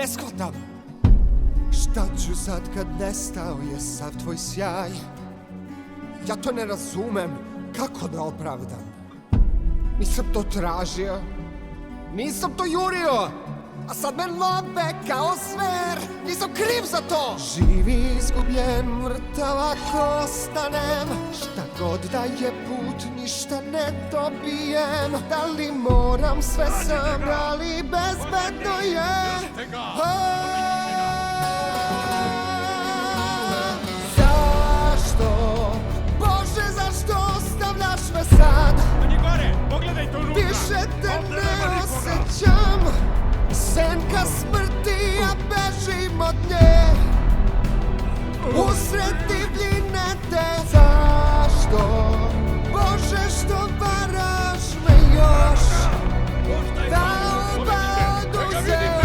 Ne shvatam. Šta ću sad kad nestao je sav tvoj sjaj? Ja to ne razumem. Kako da opravdam? Nisam to tražio. Nisam to jurio. A sad me love kao zver. Nisam kriv za to. Živi izgubljen, mrtav ako ostanem. Šta god da je put, ništa ne dobijem. Da li moram sve sam, da li bezbedno je? Zašto? Bože, zašto ostavljaš me sad? Više te ne osjećam. Senka smrti, ja bežim od nje. Usred divljine te. Zašto? Bože, što varaš me još? Da oba oduzeo.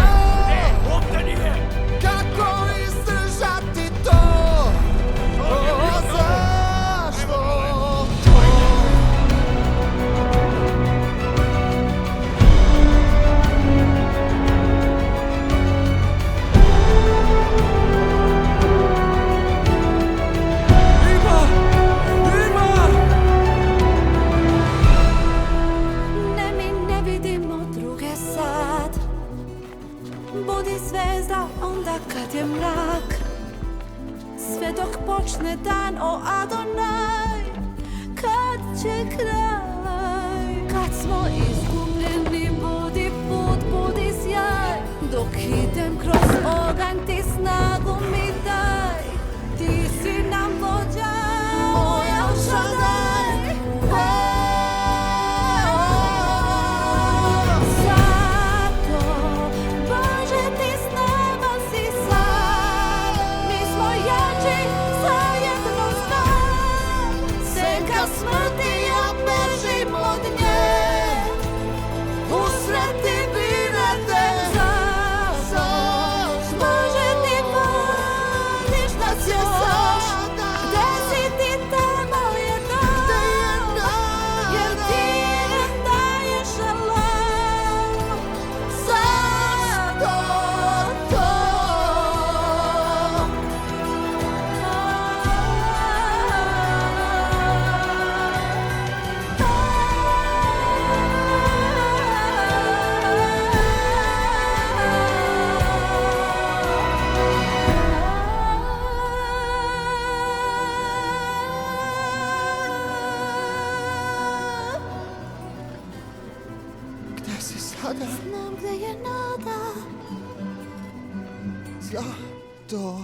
Kako izdržati to? Zašto? Budi zvezda onda kad je mrak, sve dok počne dan, o Adonaj. Kad će kraj, kad smo izgubljeni, budi put, budi sjaj. Dok idem kroz oganj, ti snagu mi daj. Ti si nam vođa, moj El Shaddai. Smrti, ja bežim od nje. Usred divine te. Bože, ti vodiš nas je sada. Gde si ti, tamo je dom. Jer ti nam daješ alam. Zašto to? Gde si sada? Znam gde je nada. Zato